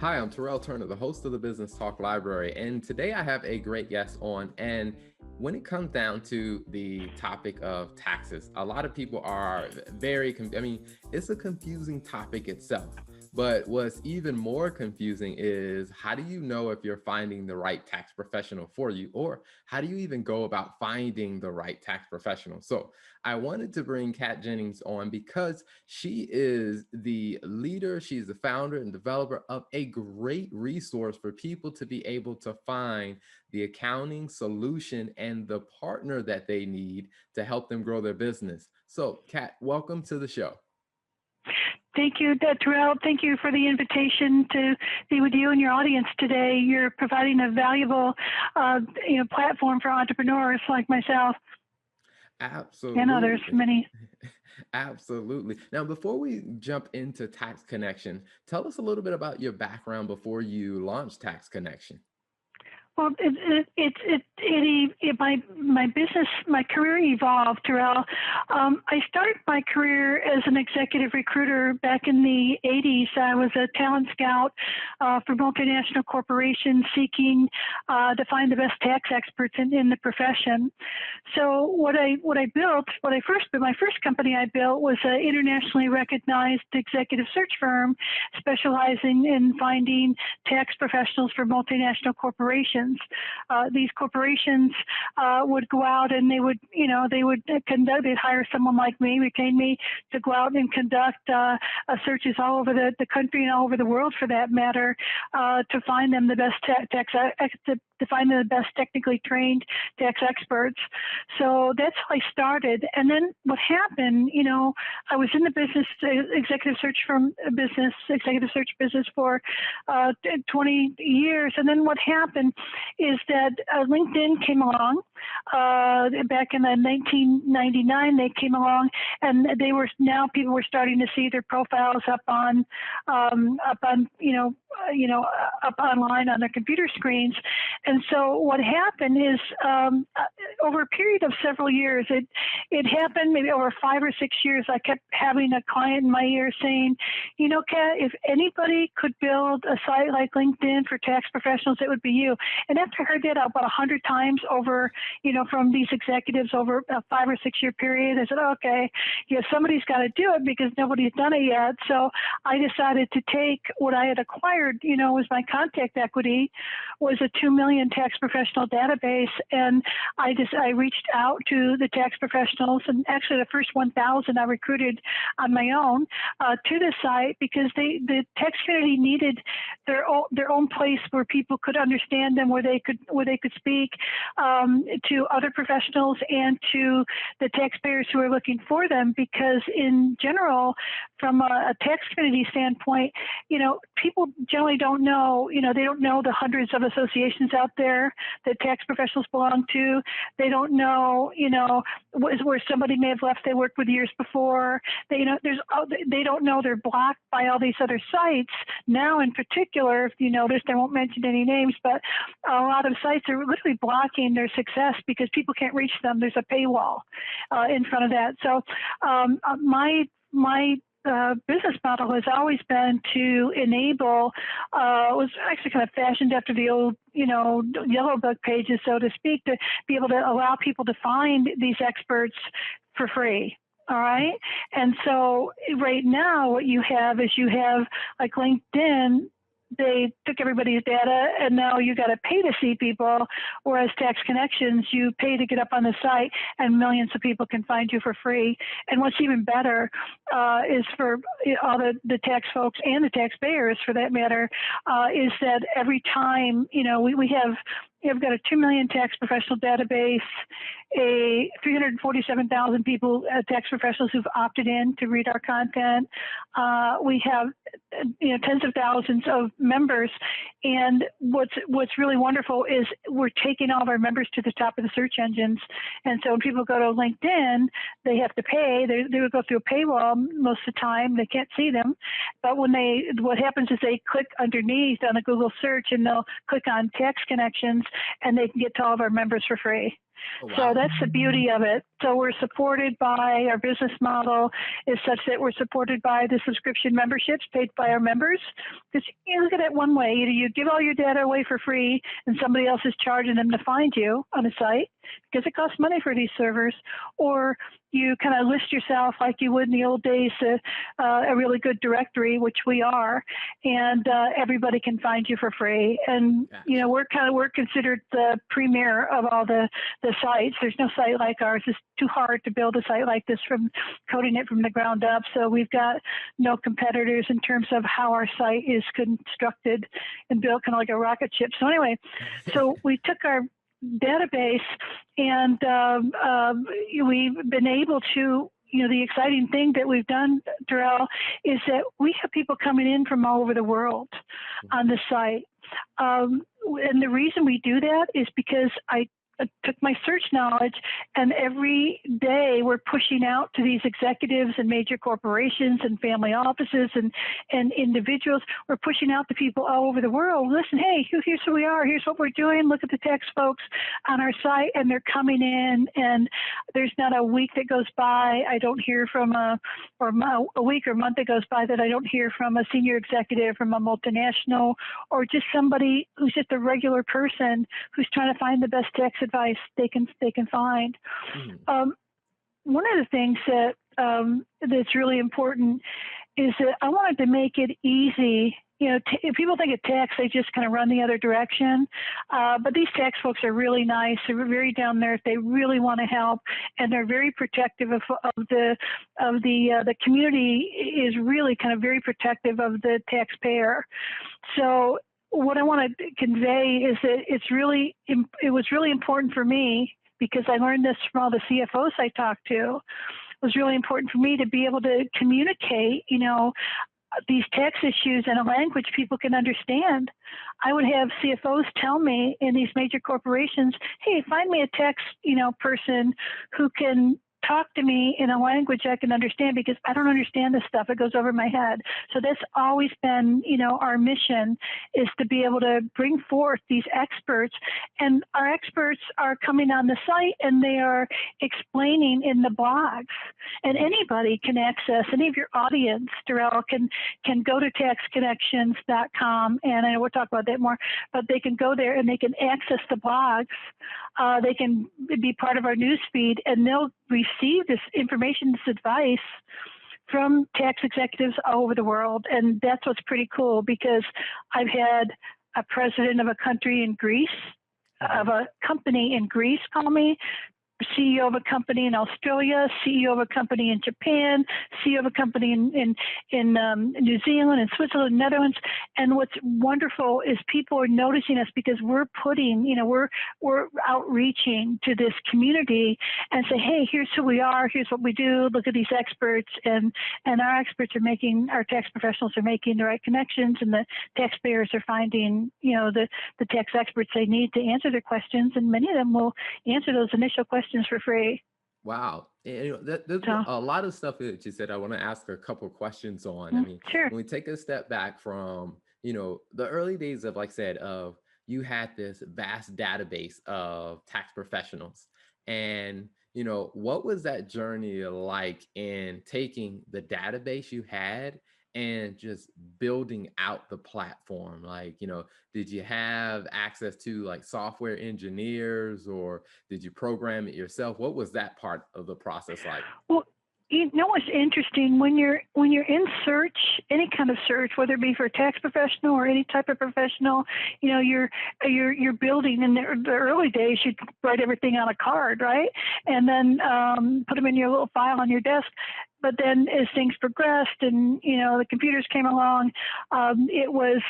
Hi, I'm Terrell Turner, the host of the Business Talk Library, and today I have a great guest on. And when it comes down to the topic of taxes, a lot of people are it's a confusing topic itself. But what's even more confusing is how do you know if you're finding the right tax professional for you, or how do you even go about finding the right tax professional? So I wanted to bring Kat Jennings on because she is the leader, she's the founder and developer of a great resource for people to be able to find the accounting solution and the partner that they need to help them grow their business. So, Kat, welcome to the show. Thank you, Terrell. Thank you for the invitation to be with you and your audience today. You're providing a valuable platform for entrepreneurs like myself. Absolutely. And others, many. Absolutely. Now, before we jump into Tax Connection, tell us a little bit about your background before you launched Tax Connection. Well, my business, my career evolved, Terrell. I started my career as an executive recruiter back in the 80s. I was a talent scout for multinational corporations seeking to find the best tax experts in the profession. So my first company I built was an internationally recognized executive search firm specializing in finding tax professionals for multinational corporations. These corporations would go out and they'd hire someone like me, retain me to go out and conduct searches all over the country and all over the world, for that matter, to find them the best to find the best technically trained tax experts. So that's how I started. And then what happened, I was in the executive search business for 20 years. And then what happened is that LinkedIn came along back in 1999. They came along, and people were starting to see their profiles up online on their computer screens. And so what happened is over a period of several years, it happened maybe over 5 or 6 years, I kept having a client in my ear saying, Kat, if anybody could build a site like LinkedIn for tax professionals, it would be you. And after I heard that about 100 times over, from these executives over a 5 or 6 year period, I said, okay, somebody's got to do it because nobody's done it yet. So I decided to take what I had acquired, was my contact equity, was a 2 million tax professional database. And I reached out to the tax professionals, and actually the first 1,000 I recruited on my own to the site because the tax community needed their own place where people could understand them, where they could speak to other professionals and to the taxpayers who are looking for them. Because in general, from a tax community standpoint, people generally don't know, they don't know the hundreds of associations out there that tax professionals belong to. They don't know, where somebody may have left they worked with years before. They don't know they're blocked by all these other sites. Now, in particular, if you noticed, I won't mention any names, but a lot of sites are literally blocking their success because people can't reach them. There's a paywall in front of that. So my business model has always been to enable, was actually kind of fashioned after the old, yellow book pages, so to speak, to be able to allow people to find these experts for free. All right. And so right now what you have is like LinkedIn, they took everybody's data, and now you got to pay to see people, whereas Tax Connections, you pay to get up on the site, and millions of people can find you for free. And what's even better is for all the tax folks and the taxpayers, for that matter, is that every time, we've got a 2 million tax professional database, a 347,000 people, tax professionals who've opted in to read our content. We have, tens of thousands of members. And what's really wonderful is we're taking all of our members to the top of the search engines. And so when people go to LinkedIn, they have to pay. They would go through a paywall most of the time. They can't see them. But what happens is they click underneath on a Google search, and they'll click on Tax Connections, and they can get to all of our members for free. Oh, So wow. that's the beauty of it. So we're supported by our business model is such that we're supported by the subscription memberships paid by our members. Because you look at it one way, either you give all your data away for free and somebody else is charging them to find you on a site because it costs money for these servers, or you kind of list yourself like you would in the old days, a really good directory, which we are, and everybody can find you for free. And Gotcha. we're considered the premier of all the sites. There's no site like ours. It's too hard to build a site like this from coding it from the ground up. So we've got no competitors in terms of how our site is constructed and built, kind of like a rocket ship. So anyway, so we took our database and we've been able to, the exciting thing that we've done, Darrell, is that we have people coming in from all over the world on the site. And the reason we do that is because I took my search knowledge, and every day we're pushing out to these executives and major corporations and family offices and individuals. We're pushing out to people all over the world. Listen, hey, here's who we are. Here's what we're doing. Look at the tax folks on our site, and they're coming in. And there's not a week that goes by I don't hear from a week or month that goes by that I don't hear from a senior executive from a multinational, or just somebody who's just a regular person who's trying to find the best tax advice they can find. Mm. One of the things that that's really important is that I wanted to make it easy. If people think of tax, they just kind of run the other direction. But these tax folks are really nice. They're very down there. They really want to help, and they're very protective of the community. Is really kind of very protective of the taxpayer. So what I want to convey is that it was really important for me, because I learned this from all the CFOs I talked to. It was really important for me to be able to communicate, these tax issues in a language people can understand. I would have CFOs tell me in these major corporations, hey, find me a tax, person who can talk to me in a language I can understand, because I don't understand this stuff. It goes over my head. So that's always been, our mission, is to be able to bring forth these experts. And our experts are coming on the site and they are explaining in the blogs. And anybody can access, any of your audience, Darrell, can go to taxconnections.com. And I know we'll talk about that more, but they can go there and they can access the blogs. They can be part of our news feed, and they'll receive this information, this advice from tax executives all over the world. And that's what's pretty cool, because I've had a president of a country in Greece, of a company in Greece call me, CEO of a company in Australia, CEO of a company in Japan, CEO of a company in New Zealand and Switzerland, Netherlands. And what's wonderful is people are noticing us, because we're putting, we're outreaching to this community and say, hey, here's who we are, here's what we do, look at these experts. And our experts are making, our tax professionals are making the right connections, and the taxpayers are finding, the tax experts they need to answer their questions. And many of them will answer those initial questions for free. Wow. And, there's So, a lot of stuff that you said I want to ask a couple questions on. I mean, sure. when we take a step back from, the early days of, like I said, of you had this vast database of tax professionals. And, what was that journey like in taking the database you had and just building out the platform? Like, did you have access to like software engineers, or did you program it yourself? What was that part of the process like? Well, what's interesting, when you're in search, any kind of search, whether it be for a tax professional or any type of professional, you're building. In the early days, you'd write everything on a card, right, and then put them in your little file on your desk. But then as things progressed and, the computers came along, it was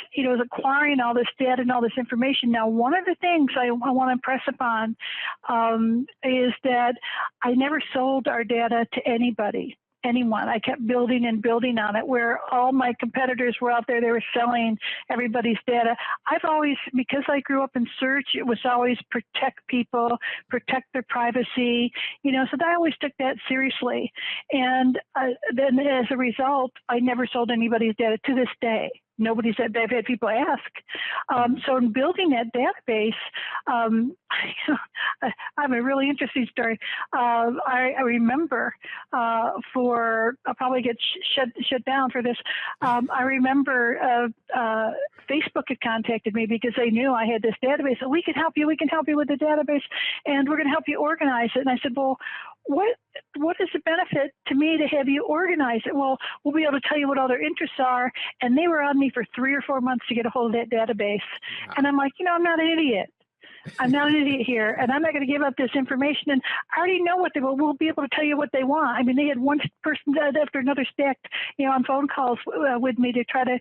acquiring all this data and all this information. Now, one of the things I want to impress upon is that I never sold our data to anyone. I kept building and building on it, where all my competitors were out there, they were selling everybody's data. I've always, because I grew up in search, it was always protect people, protect their privacy, so I always took that seriously. And then as a result, I never sold anybody's data to this day. I've had people ask. So in building that database, I have a really interesting story. I remember I'll probably get shut down for this. I remember Facebook had contacted me because they knew I had this database. So we can help you with the database, and we're going to help you organize it. And I said, well, what is the benefit to me to have you organize it? Well, we'll be able to tell you what all their interests are. And they were on me for 3 or 4 months to get a hold of that database. Wow. And I'm like, I'm not an idiot. I'm not an idiot here, and I'm not going to give up this information. And I already know what they will. We'll be able to tell you what they want. I mean, they had one person after another stacked, on phone calls with me to try to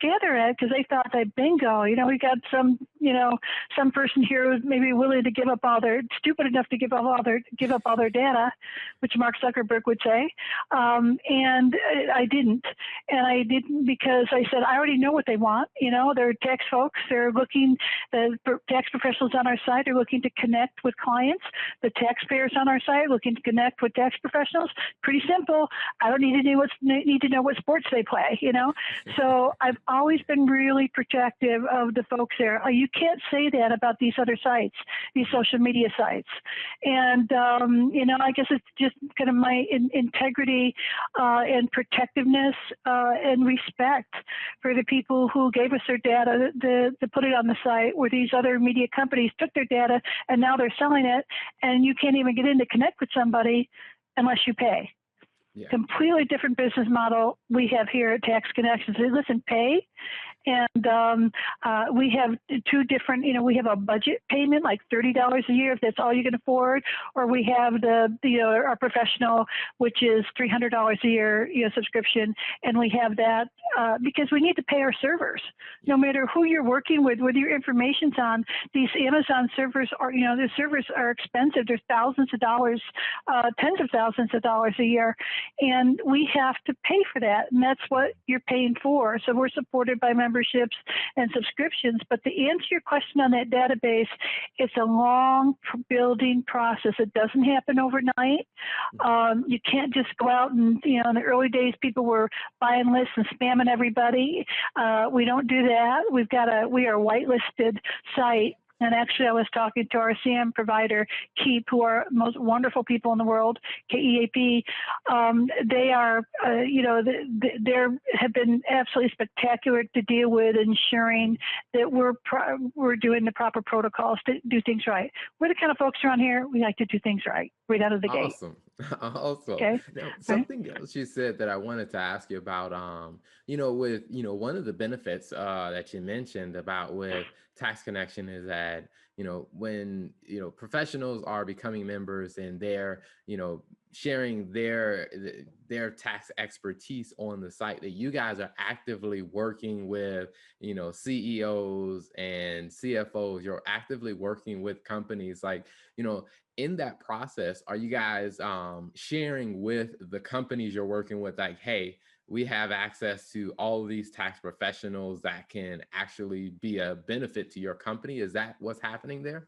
gather it because they thought that bingo. We got some person here who's maybe willing to give up stupid enough to give up all their data, which Mark Zuckerberg would say. And I didn't because I said I already know what they want. They're tax folks. They're looking. The tax professionals on our site are looking to connect with clients. The taxpayers on our site are looking to connect with tax professionals. Pretty simple. I don't need to know what sports they play, So I've always been really protective of the folks there. You can't say that about these other sites, these social media sites. And, I guess it's just kind of my integrity and protectiveness and respect for the people who gave us their data to put it on the site, where these other media companies took their data and now they're selling it, and you can't even get in to connect with somebody unless you pay. Yeah. Completely different business model we have here at Tax Connections. Listen, pay. And we have two different, we have a budget payment, like $30 a year if that's all you can afford, or we have our professional, which is $300 a year subscription, and we have that because we need to pay our servers. No matter who you're working with, whether your information's on these Amazon servers, or the servers are expensive. There's thousands of dollars, tens of thousands of dollars a year, and we have to pay for that, and that's what you're paying for. So we're supported by memberships and subscriptions. But to answer your question on that database, it's a long building process. It doesn't happen overnight. You can't just go out and, in the early days, people were buying lists and spamming everybody. We don't do that. We are a whitelisted site. And actually, I was talking to our CM provider, Keep, who are most wonderful people in the world, KEAP. They are, they have been absolutely spectacular to deal with, ensuring that we're doing the proper protocols to do things right. We're the kind of folks around here, we like to do things right out of the gate. Awesome. Okay. Now, something else you said that I wanted to ask you about, with, one of the benefits that you mentioned about with Tax Connection is that, when, professionals are becoming members and they're, sharing their tax expertise on the site, that you guys are actively working with, CEOs and CFOs. You're actively working with companies like, in that process, are you guys sharing with the companies you're working with, like, hey, we have access to all of these tax professionals that can actually be a benefit to your company? Is that what's happening there?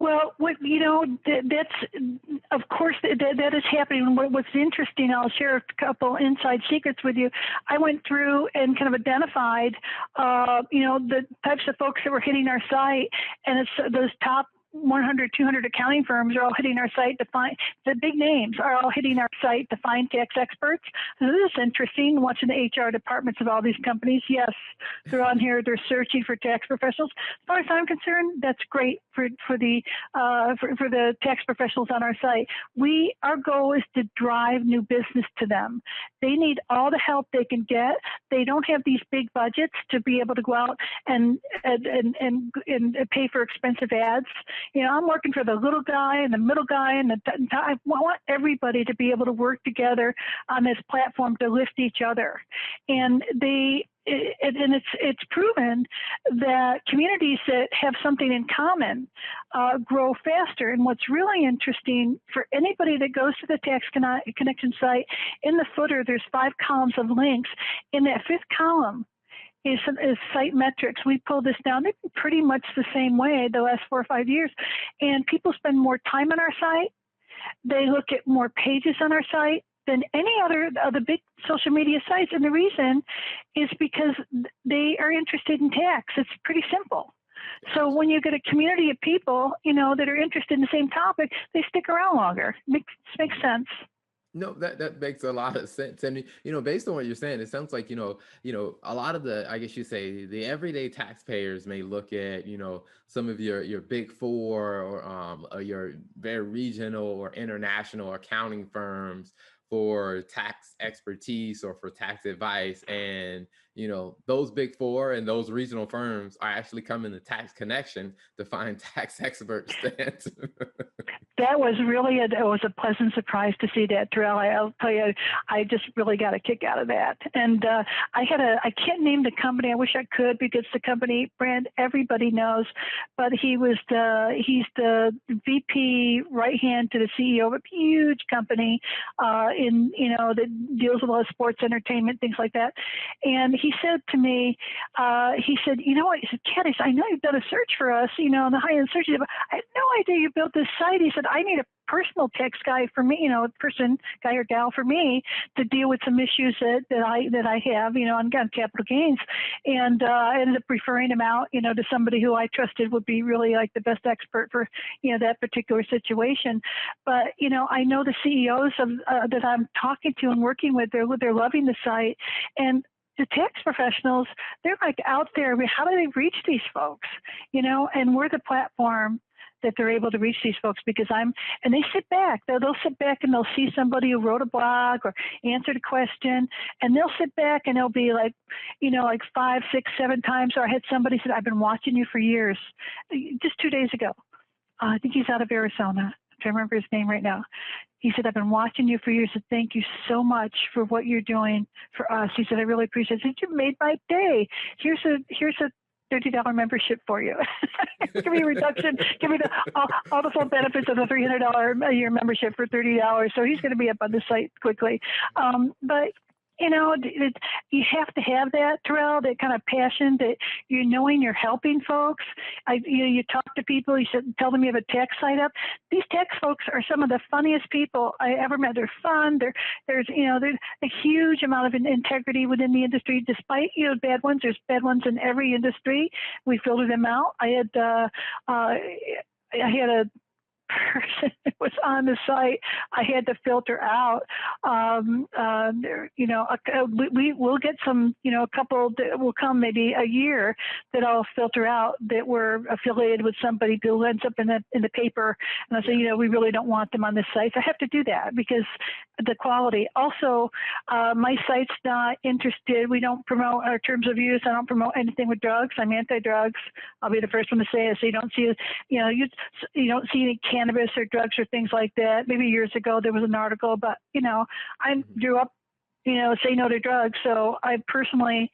Well, that's, of course, that is happening. What's interesting, I'll share a couple inside secrets with you. I went through and kind of identified, the types of folks that were hitting our site, and it's those top 100, 200 accounting firms are all hitting our site to find, the big names are all hitting our site to find tax experts. So this is interesting, watching the HR departments of all these companies. Yes, they're on here, they're searching for tax professionals. As far as I'm concerned, that's great for the tax professionals on our site. Our goal is to drive new business to them. They need all the help they can get. They don't have these big budgets to be able to go out and pay for expensive ads. I'm working for the little guy and the middle guy, and I want everybody to be able to work together on this platform to lift each other. And it's proven that communities that have something in common grow faster. And what's really interesting for anybody that goes to the Tax Connection site, in the footer, there's 5 columns of links. In that 5th column is site metrics. We pull this down. They've been pretty much the same way the last 4 or 5 years. And people spend more time on our site. They look at more pages on our site. than any other of the big social media sites. And the reason is because they are interested in tax. It's pretty simple. So when you get a community of people, that are interested in the same topic, they stick around longer. Makes sense. No, that makes a lot of sense. And based on what you're saying, it sounds like, a lot of the, I guess you say, the everyday taxpayers may look at, some of your big four or your very regional or international accounting firms for tax expertise or for tax advice. And, those big four and those regional firms are actually coming to Tax Connection to find tax experts to answer. That was really it was a pleasant surprise to see that, Terrell. I'll tell you, I just really got a kick out of that. And I can't name the company. I wish I could, because the company brand everybody knows, but he's the VP right hand to the CEO of a huge company that deals with a lot of sports entertainment, things like that. And he said to me, he said, what? He said, Kat, I know you've done a search for us, on the high-end search. But I had no idea you built this site. He said, I need a personal tax guy for me, guy or gal for me to deal with some issues that I have, on capital gains. And I ended up referring him out, to somebody who I trusted would be really like the best expert for, that particular situation. But, I know the CEOs of that I'm talking to and working with, they're loving the site. And the tax professionals, they're like out there. I mean, how do they reach these folks? And we're the platform that they're able to reach these folks, because and they sit back. They'll sit back and they'll see somebody who wrote a blog or answered a question, and they'll sit back and they'll be like, like 5, 6, 7 times. Or I had somebody said, I've been watching you for years. Just 2 days ago. I think he's out of Arizona. I can't remember his name right now. He said, I've been watching you for years. So thank you so much for what you're doing for us. He said, I really appreciate it. I said, you made my day. Here's a $30 membership for you. Give me a reduction. Give me all the full benefits of the $300 a year membership for $30. So he's going to be up on the site quickly. But you have to have that, Terrell, that kind of passion that knowing you're helping folks. You talk to people, you should tell them you have a tax site up. These tax folks are some of the funniest people I ever met. They're fun. There's a huge amount of integrity within the industry, despite, bad ones. There's bad ones in every industry. We filter them out. I had a person that was on the site I had to filter out. We'll get some, a couple that will come maybe a year that I'll filter out that were affiliated with somebody who ends up in the paper. And I'll say, we really don't want them on this site. So I have to do that because the quality. Also, my site's not interested. We don't promote our terms of use. I don't promote anything with drugs. I'm anti-drugs. I'll be the first one to say it. So you don't see, you don't see any cannabis or drugs or things like that. Maybe years ago there was an article, but I grew up, say no to drugs. So I personally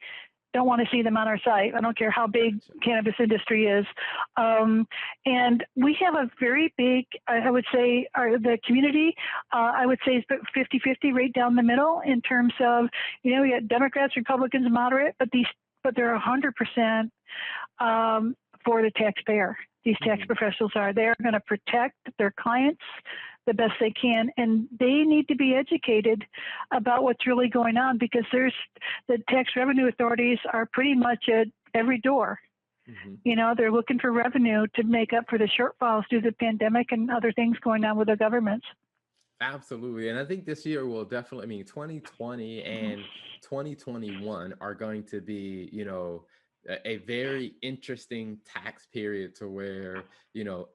don't want to see them on our site. I don't care how big cannabis industry is. And we have a very big, I would say, the community, I would say is 50-50 right down the middle in terms of, we got Democrats, Republicans, moderate, but they're 100% for the taxpayer. These tax professionals they're going to protect their clients the best they can, and they need to be educated about what's really going on, because the tax revenue authorities are pretty much at every door. They're looking for revenue to make up for the shortfalls due to the pandemic and other things going on with the governments. Absolutely. And I think this year will definitely, 2020 and 2021 are going to be, a very interesting tax period to where,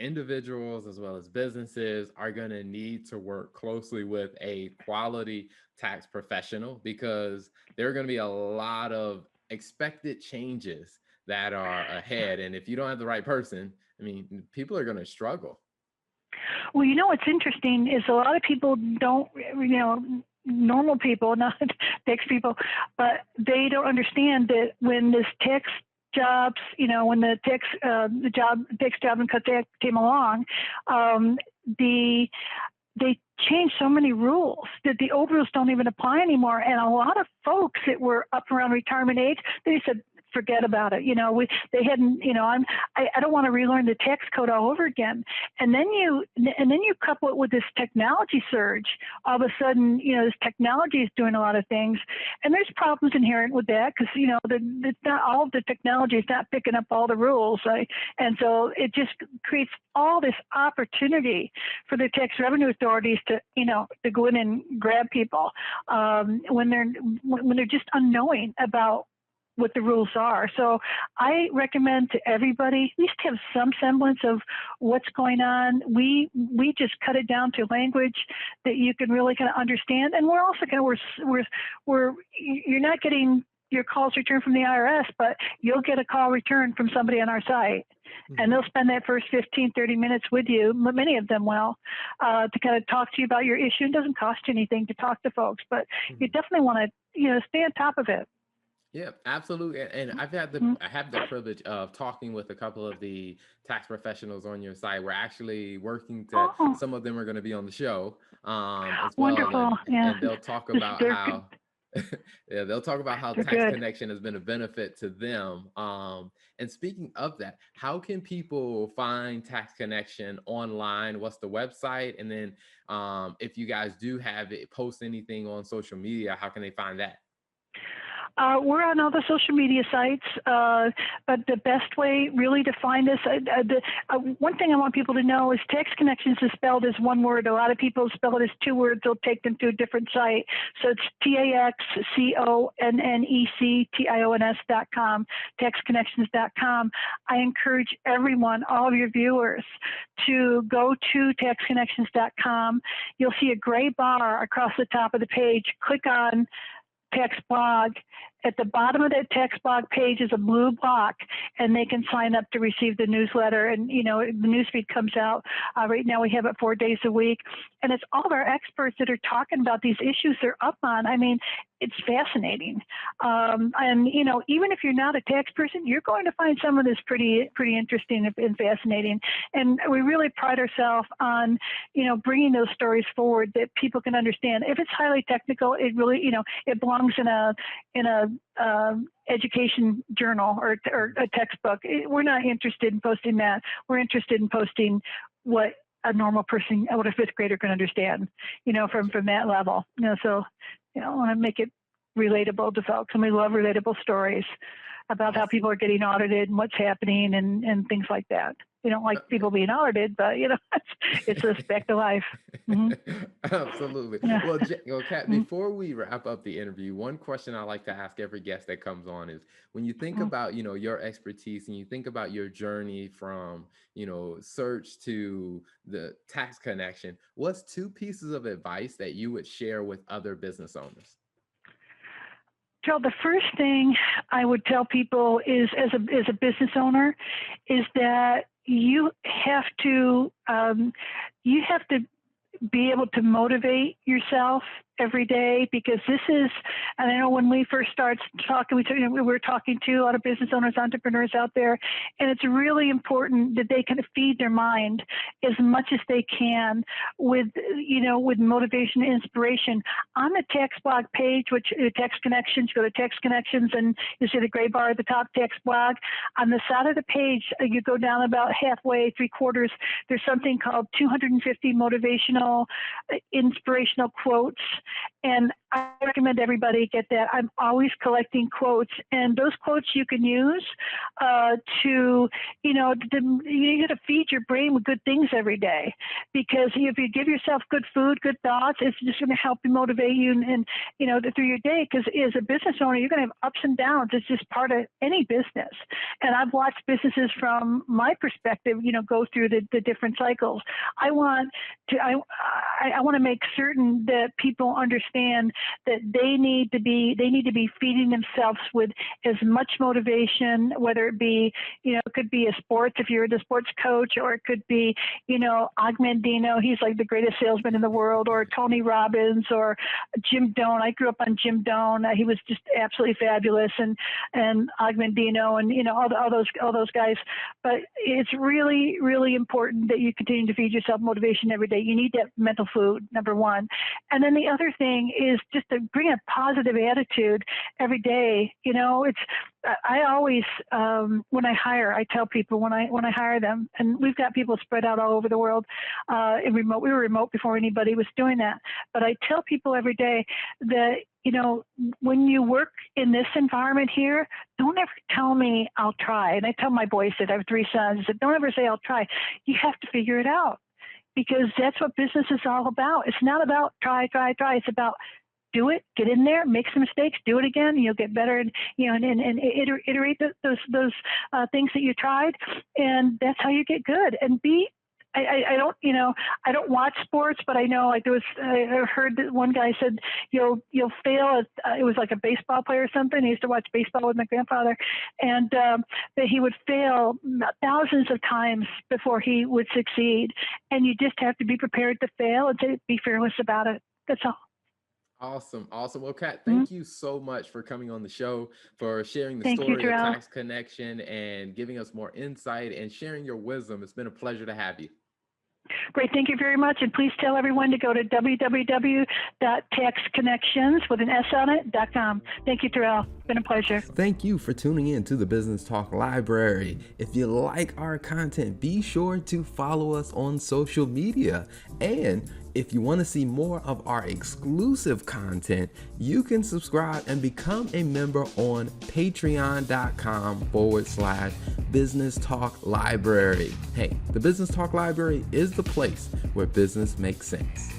individuals as well as businesses are going to need to work closely with a quality tax professional, because there are going to be a lot of expected changes that are ahead. And if you don't have the right person, people are going to struggle. Well, what's interesting is a lot of people don't, normal people, not tax people, but they don't understand that when this tax jobs, when the tax job and cut act came along, they changed so many rules that the old rules don't even apply anymore. And a lot of folks that were up around retirement age, they said forget about it. They hadn't, I don't want to relearn the tax code all over again. And then you couple it with this technology surge. All of a sudden, this technology is doing a lot of things, and there's problems inherent with that because it's not all of the technology is not picking up all the rules, right? And so it just creates all this opportunity for the tax revenue authorities to go in and grab people when they're just unknowing about what the rules are. So I recommend to everybody at least have some semblance of what's going on. We just cut it down to language that you can really kind of understand. And we're also you're not getting your calls returned from the IRS, but you'll get a call returned from somebody on our site. Mm-hmm. And they'll spend that first 15, 30 minutes with you, many of them will, to kind of talk to you about your issue. It doesn't cost you anything to talk to folks, but you definitely want to, stay on top of it. Yeah, absolutely. And I have the privilege of talking with a couple of the tax professionals on your site. We're actually working to, some of them are going to be on the show as well. Wonderful. And they'll talk about how, they'll talk about how Tax Connection has been a benefit to them. And speaking of that, how can people find Tax Connection online? What's the website? And then if you guys do have it, post anything on social media, how can they find that? We're on all the social media sites, but the best way really to find us, one thing I want people to know is Tax Connections is spelled as one word. A lot of people spell it as two words. They'll take them to a different site. So it's TaxConnections.com, taxconnections.com. I encourage everyone, all of your viewers, to go to taxconnections.com. You'll see a gray bar across the top of the page. Click on Tax Blog. At the bottom of that text blog page is a blue block, and they can sign up to receive the newsletter. And, the newsfeed comes out. Right now we have it 4 days a week. And it's all of our experts that are talking about these issues they're up on. I mean, it's fascinating. And, even if you're not a tax person, you're going to find some of this pretty interesting and fascinating. And we really pride ourselves on, bringing those stories forward that people can understand. If it's highly technical, it really, it belongs in a education journal or a textbook. We're not interested in posting that. We're interested in posting what a normal person, what a fifth grader can understand, from that level. So, I want to make it relatable to folks, and we love relatable stories about how people are getting audited and what's happening and things like that. We don't like people being audited, but it's a fact of life. Mm-hmm. Absolutely. Yeah. Well, Kat, before we wrap up the interview, one question I like to ask every guest that comes on is, when you think about, your expertise and you think about your journey from, search to the Tax Connection, what's 2 pieces of advice that you would share with other business owners? So the first thing I would tell people is, as a business owner, is that you have to be able to motivate yourself every day, because this is, and I know when we first started talking, we were talking to a lot of business owners, entrepreneurs out there, and it's really important that they kind of feed their mind as much as they can with motivation and inspiration. On the Tax Blog page, which Tax Connections, go to Tax Connections and you see the gray bar at the top, Tax Blog. On the side of the page, you go down about halfway, 3/4, there's something called 250 motivational, inspirational quotes. And I recommend everybody get that. I'm always collecting quotes, and those quotes you can use you got to feed your brain with good things every day, because if you give yourself good food, good thoughts, it's just going to help you, motivate you, and through your day. Because as a business owner, you're going to have ups and downs. It's just part of any business. And I've watched businesses from my perspective, go through the different cycles. I want to make certain that people understand that they need to be feeding themselves with as much motivation, whether it be, it could be a sports, if you're the sports coach, or it could be, Ogmandino, he's like the greatest salesman in the world, or Tony Robbins, or Jim Doan. I grew up on Jim Doan. He was just absolutely fabulous, and Ogmandino, and all those guys. But it's really, really important that you continue to feed yourself motivation every day. You need that mental food, number one. And then the other thing is just to bring a positive attitude every day. I always, when I hire, I tell people when I hire them, and we've got people spread out all over the world, in remote. We were remote before anybody was doing that. But I tell people every day that, when you work in this environment here, don't ever tell me I'll try. And I tell my boys that I have 3 sons, that don't ever say I'll try. You have to figure it out, because that's what business is all about. It's not about try. It's about do it, get in there, make some mistakes, do it again. You'll get better, and iterate those things that you tried, and that's how you get good. And I don't watch sports, but I know I heard that one guy said you'll fail at, it was like a baseball player or something. I used to watch baseball with my grandfather, and that he would fail thousands of times before he would succeed. And you just have to be prepared to fail and be fearless about it. That's all. Awesome. Well, Kat, thank you so much for coming on the show, for sharing the Thank you, story of Terrell. Tax Connection and giving us more insight and sharing your wisdom. It's been a pleasure to have you. Great. Thank you very much. And please tell everyone to go to www.taxconnections.com. Thank you, Terrell. It's been a pleasure. Thank you for tuning in to the Business Talk Library. If you like our content, be sure to follow us on social media. And if you want to see more of our exclusive content, you can subscribe and become a member on patreon.com/Business Talk Library. Hey, the Business Talk Library is the place where business makes sense.